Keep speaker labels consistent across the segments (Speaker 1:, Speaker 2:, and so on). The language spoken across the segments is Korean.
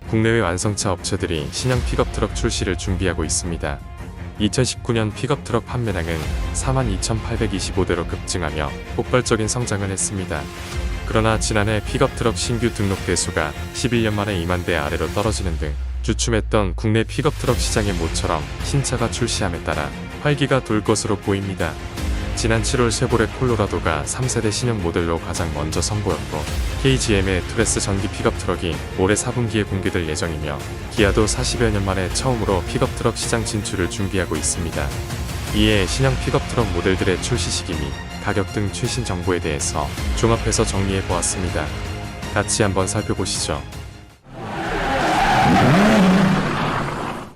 Speaker 1: 국내외 완성차 업체들이 신형 픽업트럭 출시를 준비하고 있습니다. 2019년 픽업트럭 판매량은 42,825대로 급증하며 폭발적인 성장을 했습니다. 그러나 지난해 픽업트럭 신규 등록 대수가 11년 만에 2만 대 아래로 떨어지는 등 주춤했던 국내 픽업트럭 시장의 모처럼 신차가 출시함에 따라 활기가 돌 것으로 보입니다. 지난 7월 쉐보레 콜로라도가 3세대 신형 모델로 가장 먼저 선보였고 KGM의 투레스 전기 픽업트럭이 올해 4분기에 공개될 예정이며 기아도 40여 년 만에 처음으로 픽업트럭 시장 진출을 준비하고 있습니다. 이에 신형 픽업트럭 모델들의 출시 시기 및 가격 등 최신 정보에 대해서 종합해서 정리해 보았습니다. 같이 한번 살펴보시죠.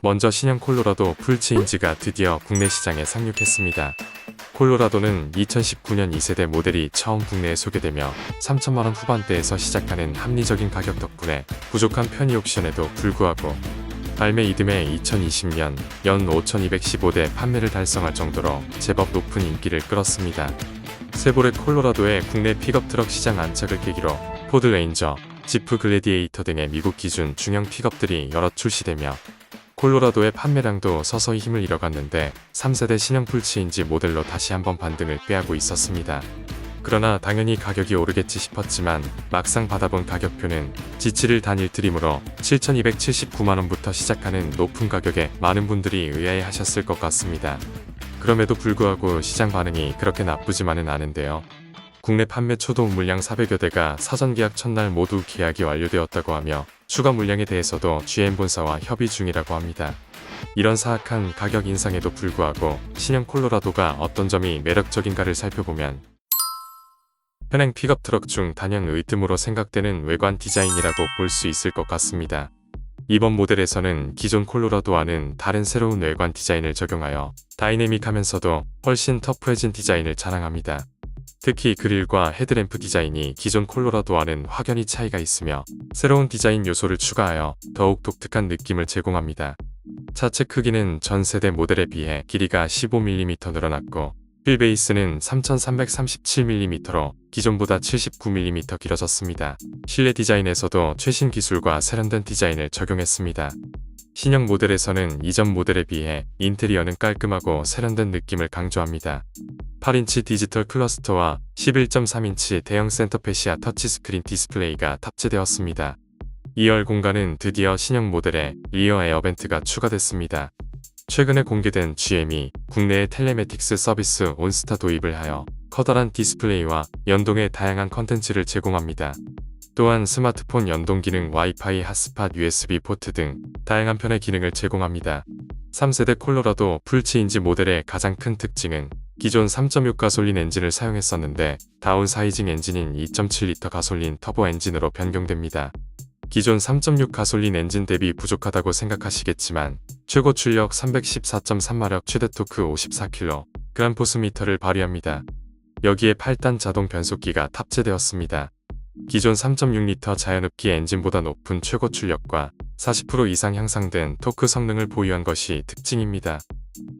Speaker 1: 먼저 신형 콜로라도 풀체인지가 드디어 국내 시장에 상륙했습니다. 콜로라도는 2019년 2세대 모델이 처음 국내에 소개되며 3천만원 후반대에서 시작하는 합리적인 가격 덕분에 부족한 편의 옵션에도 불구하고 발매 이듬해 2020년 연 5,215대 판매를 달성할 정도로 제법 높은 인기를 끌었습니다. 쉐보레 콜로라도의 국내 픽업트럭 시장 안착을 계기로 포드 레인저, 지프 글래디에이터 등의 미국 기준 중형 픽업들이 여럿 출시되며 콜로라도의 판매량도 서서히 힘을 잃어갔는데 3세대 신형 풀체인지 모델로 다시 한번 반등을 꾀하고 있었습니다. 그러나 당연히 가격이 오르겠지 싶었지만 막상 받아본 가격표는 G7일 단일 트림으로 7,279만원부터 시작하는 높은 가격에 많은 분들이 의아해하셨을 것 같습니다. 그럼에도 불구하고 시장 반응이 그렇게 나쁘지만은 않은데요. 국내 판매 초도움 물량 400여 대가 사전 계약 첫날 모두 계약이 완료되었다고 하며 추가 물량에 대해서도 GM 본사와 협의 중이라고 합니다. 이런 사악한 가격 인상에도 불구하고 신형 콜로라도가 어떤 점이 매력적인가를 살펴보면 현행 픽업 트럭 중 단연 의뜸으로 생각되는 외관 디자인이라고 볼 수 있을 것 같습니다. 이번 모델에서는 기존 콜로라도와는 다른 새로운 외관 디자인을 적용하여 다이내믹하면서도 훨씬 터프해진 디자인을 자랑합니다. 특히 그릴과 헤드램프 디자인이 기존 콜로라도와는 확연히 차이가 있으며 새로운 디자인 요소를 추가하여 더욱 독특한 느낌을 제공합니다. 차체 크기는 전 세대 모델에 비해 길이가 15mm 늘어났고 휠베이스는 3,337mm로 기존보다 79mm 길어졌습니다. 실내 디자인에서도 최신 기술과 세련된 디자인을 적용했습니다. 신형 모델에서는 이전 모델에 비해 인테리어는 깔끔하고 세련된 느낌을 강조합니다. 8인치 디지털 클러스터와 11.3인치 대형 센터페시아 터치스크린 디스플레이가 탑재되었습니다. 2열 공간은 드디어 신형 모델에 리어 에어벤트가 추가됐습니다. 최근에 공개된 GM이 국내에 텔레매틱스 서비스 온스타 도입을 하여 커다란 디스플레이와 연동의 다양한 컨텐츠를 제공합니다. 또한 스마트폰 연동 기능, 와이파이, 핫스팟, USB 포트 등 다양한 편의 기능을 제공합니다. 3세대 콜로라도 풀체인지 모델의 가장 큰 특징은 기존 3.6 가솔린 엔진을 사용했었는데 다운사이징 엔진인 2.7L 가솔린 터보 엔진으로 변경됩니다. 기존 3.6 가솔린 엔진 대비 부족하다고 생각하시겠지만 최고 출력 314.3마력, 최대 토크 54kg, 포스미터를 발휘합니다. 여기에 8단 자동 변속기가 탑재되었습니다. 기존 3.6L 자연흡기 엔진보다 높은 최고 출력과 40% 이상 향상된 토크 성능을 보유한 것이 특징입니다.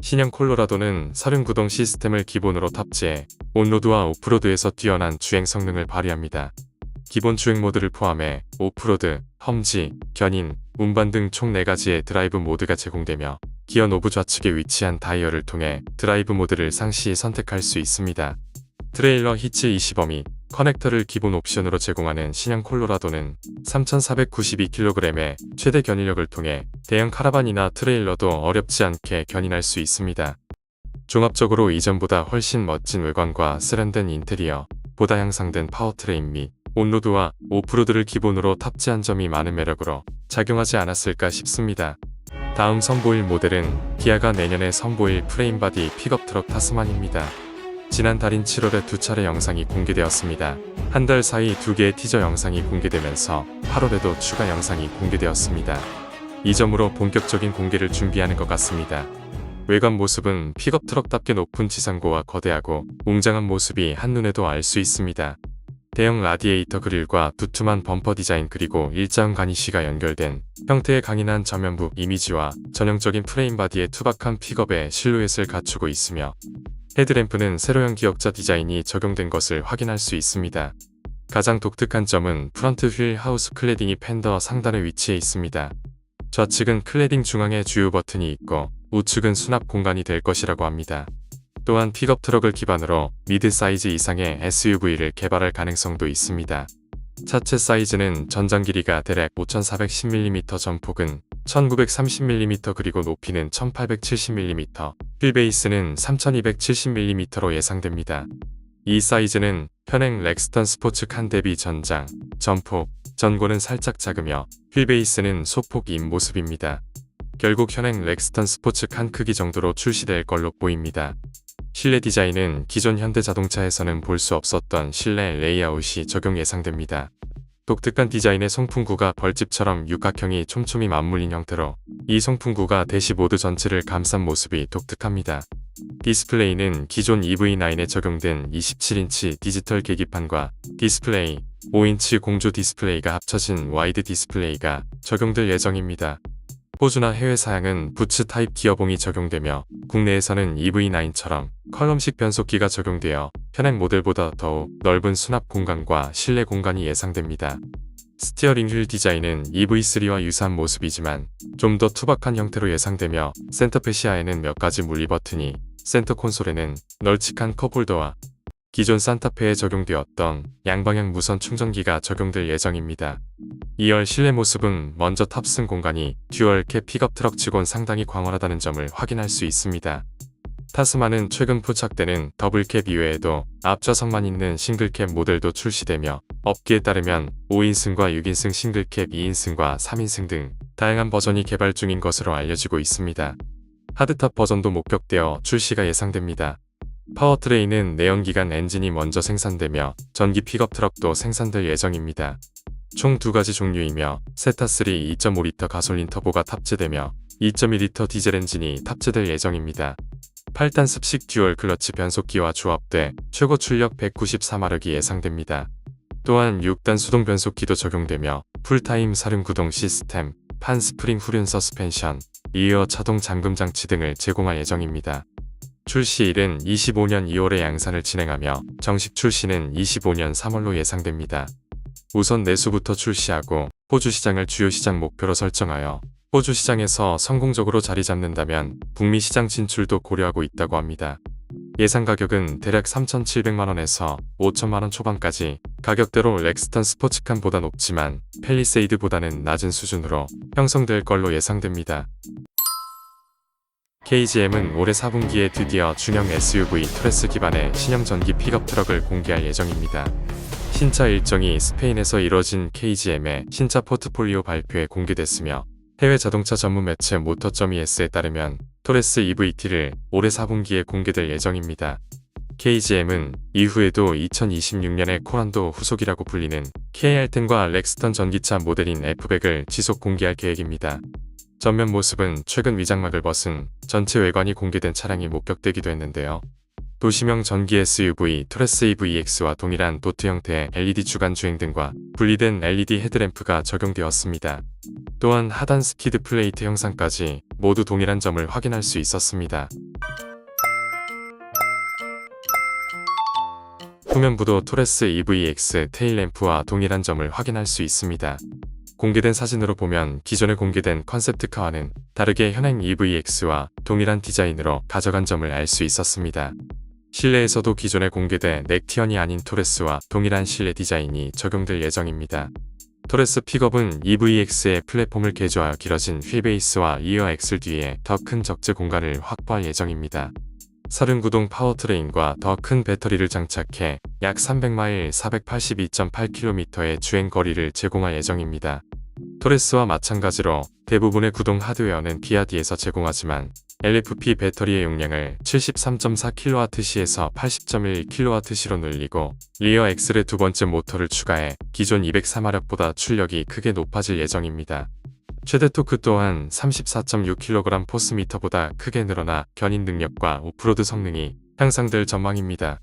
Speaker 1: 신형 콜로라도는 39동 시스템을 기본으로 탑재해 온로드와 오프로드에서 뛰어난 주행 성능을 발휘합니다. 기본 주행 모드를 포함해 오프로드, 험지, 견인, 운반 등 총 4가지의 드라이브 모드가 제공되며 기어 노브 좌측에 위치한 다이얼을 통해 드라이브 모드를 상시 선택할 수 있습니다. 트레일러 히치 20어미 커넥터를 기본 옵션으로 제공하는 신형 콜로라도는 3,492kg의 최대 견인력을 통해 대형 카라반이나 트레일러도 어렵지 않게 견인할 수 있습니다. 종합적으로 이전보다 훨씬 멋진 외관과 세련된 인테리어, 보다 향상된 파워트레인 및 온로드와 오프로드를 기본으로 탑재한 점이 많은 매력으로 작용하지 않았을까 싶습니다. 다음 선보일 모델은 기아가 내년에 선보일 프레임바디 픽업트럭 타스만입니다. 지난 달인 7월에 2차례 영상이 공개되었습니다. 한 달 사이 2개의 티저 영상이 공개되면서 8월에도 추가 영상이 공개되었습니다. 이 점으로 본격적인 공개를 준비하는 것 같습니다. 외관 모습은 픽업트럭답게 높은 지상고와 거대하고 웅장한 모습이 한눈에도 알 수 있습니다. 대형 라디에이터 그릴과 두툼한 범퍼 디자인 그리고 일자형 가니쉬가 연결된 형태의 강인한 전면부 이미지와 전형적인 프레임 바디의 투박한 픽업의 실루엣을 갖추고 있으며 헤드램프는 세로형 기역자 디자인이 적용된 것을 확인할 수 있습니다. 가장 독특한 점은 프런트 휠 하우스 클래딩이 팬더 상단에 위치해 있습니다. 좌측은 클래딩 중앙에 주요 버튼이 있고 우측은 수납 공간이 될 것이라고 합니다. 또한 픽업 트럭을 기반으로 미드 사이즈 이상의 SUV를 개발할 가능성도 있습니다. 차체 사이즈는 전장 길이가 대략 5410mm, 전폭은 1930mm 그리고 높이는 1870mm, 휠 베이스는 3270mm로 예상됩니다. 이 사이즈는 현행 렉스턴 스포츠칸 대비 전장, 전폭, 전고는 살짝 작으며 휠 베이스는 소폭인 모습입니다. 결국 현행 렉스턴 스포츠칸 크기 정도로 출시될 걸로 보입니다. 실내 디자인은 기존 현대자동차에서는 볼 수 없었던 실내 레이아웃이 적용 예상됩니다. 독특한 디자인의 송풍구가 벌집처럼 육각형이 촘촘히 맞물린 형태로 이 송풍구가 대시보드 전체를 감싼 모습이 독특합니다. 디스플레이는 기존 EV9에 적용된 27인치 디지털 계기판과 디스플레이, 5인치 공조 디스플레이가 합쳐진 와이드 디스플레이가 적용될 예정입니다. 호주나 해외 사양은 부츠 타입 기어봉이 적용되며 국내에서는 EV9처럼 컬럼식 변속기가 적용되어 현행 모델보다 더욱 넓은 수납 공간과 실내 공간이 예상됩니다. 스티어링 휠 디자인은 EV3와 유사한 모습이지만 좀 더 투박한 형태로 예상되며 센터 페시아에는 몇 가지 물리 버튼이, 센터 콘솔에는 널찍한 컵홀더와 기존 산타페에 적용되었던 양방향 무선 충전기가 적용될 예정입니다. 2열 실내 모습은 먼저 탑승 공간이 듀얼 캡 픽업 트럭치곤 상당히 광활하다는 점을 확인할 수 있습니다. 타스마는 최근 포착되는 더블캡 이외에도 앞좌석만 있는 싱글캡 모델도 출시되며 업계에 따르면 5인승과 6인승 싱글캡, 2인승과 3인승 등 다양한 버전이 개발 중인 것으로 알려지고 있습니다. 하드탑 버전도 목격되어 출시가 예상됩니다. 파워트레인은 내연기관 엔진이 먼저 생산되며 전기 픽업 트럭도 생산될 예정입니다. 총 2가지 종류이며 세타3 2.5리터 가솔린 터보가 탑재되며 2.2리터 디젤 엔진이 탑재될 예정입니다. 8단 습식 듀얼 클러치 변속기와 조합돼 최고 출력 194마력이 예상됩니다. 또한 6단 수동 변속기도 적용되며 풀타임 사륜 구동 시스템, 판 스프링 후륜 서스펜션, 리어 자동 잠금 장치 등을 제공할 예정입니다. 출시일은 25년 2월에 양산을 진행하며 정식 출시는 25년 3월로 예상됩니다. 우선 내수부터 출시하고 호주 시장을 주요 시장 목표로 설정하여 호주 시장에서 성공적으로 자리 잡는다면 북미 시장 진출도 고려하고 있다고 합니다. 예상 가격은 대략 3,700만원에서 5천만원 초반까지, 가격대로 렉스턴 스포츠칸보다 높지만 팰리세이드보다는 낮은 수준으로 형성될 걸로 예상됩니다. KGM은 올해 4분기에 드디어 중형 SUV 투레스 기반의 신형 전기 픽업 트럭을 공개할 예정입니다. 신차 일정이 스페인에서 이뤄진 KGM의 신차 포트폴리오 발표에 공개됐으며 해외 자동차 전문 매체 모터.es에 따르면 토레스 EVT를 올해 4분기에 공개될 예정입니다. KGM은 이후에도 2026년에 코란도 후속이라고 불리는 KR10과 렉스턴 전기차 모델인 F100을 지속 공개할 계획입니다. 전면 모습은 최근 위장막을 벗은 전체 외관이 공개된 차량이 목격되기도 했는데요. 도시명 전기 SUV 토레스 EVX와 동일한 도트 형태의 LED 주간 주행 등과 분리된 LED 헤드램프가 적용되었습니다. 또한 하단 스키드 플레이트 형상까지 모두 동일한 점을 확인할 수 있었습니다. 후면부도 토레스 EVX 테일램프와 동일한 점을 확인할 수 있습니다. 공개된 사진으로 보면 기존에 공개된 컨셉트카와는 다르게 현행 EVX와 동일한 디자인으로 가져간 점을 알 수 있었습니다. 실내에서도 기존에 공개된 넥티언이 아닌 토레스와 동일한 실내 디자인이 적용될 예정입니다. 토레스 픽업은 EVX의 플랫폼을 개조하여 길어진 휠베이스와 리어 엑셀 뒤에 더 큰 적재 공간을 확보할 예정입니다. 사륜구동 파워트레인과 더 큰 배터리를 장착해 약 300마일 482.8km의 주행거리를 제공할 예정입니다. 토레스와 마찬가지로 대부분의 구동 하드웨어는 비아디에서 제공하지만 LFP 배터리의 용량을 73.4kWh에서 80.1kWh로 늘리고 리어 엑셀의 두 번째 모터를 추가해 기존 204마력보다 출력이 크게 높아질 예정입니다. 최대 토크 또한 34.6kg 포스미터보다 크게 늘어나 견인 능력과 오프로드 성능이 향상될 전망입니다.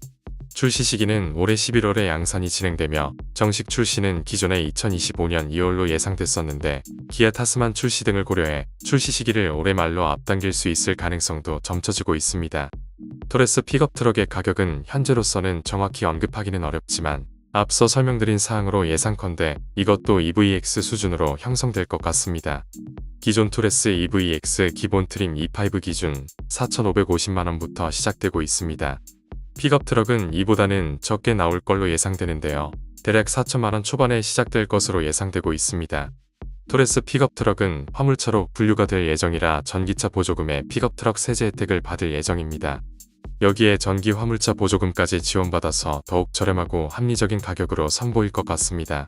Speaker 1: 출시 시기는 올해 11월에 양산이 진행되며 정식 출시는 기존의 2025년 2월로 예상됐었는데 기아 타스만 출시 등을 고려해 출시 시기를 올해 말로 앞당길 수 있을 가능성도 점쳐지고 있습니다. 토레스 픽업 트럭의 가격은 현재로서는 정확히 언급하기는 어렵지만 앞서 설명드린 사항으로 예상컨대 이것도 EVX 수준으로 형성될 것 같습니다. 기존 투레스 EVX 기본 트림 E5 기준 4,550만원부터 시작되고 있습니다. 픽업 트럭은 이보다는 적게 나올 걸로 예상되는데요. 대략 4천만원 초반에 시작될 것으로 예상되고 있습니다. 토레스 픽업 트럭은 화물차로 분류가 될 예정이라 전기차 보조금에 픽업 트럭 세제 혜택을 받을 예정입니다. 여기에 전기 화물차 보조금까지 지원받아서 더욱 저렴하고 합리적인 가격으로 선보일 것 같습니다.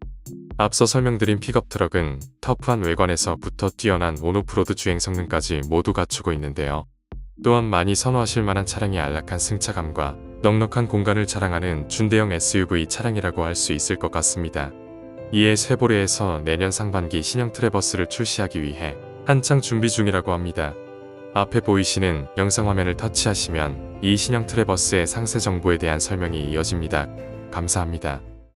Speaker 1: 앞서 설명드린 픽업 트럭은 터프한 외관에서부터 뛰어난 온오프로드 주행 성능까지 모두 갖추고 있는데요. 또한 많이 선호하실 만한 차량이 안락한 승차감과 넉넉한 공간을 자랑하는 준대형 SUV 차량이라고 할 수 있을 것 같습니다. 이에 쉐보레에서 내년 상반기 신형 트래버스를 출시하기 위해 한창 준비 중이라고 합니다. 앞에 보이시는 영상화면을 터치하시면 이 신형 트래버스의 상세 정보에 대한 설명이 이어집니다. 감사합니다.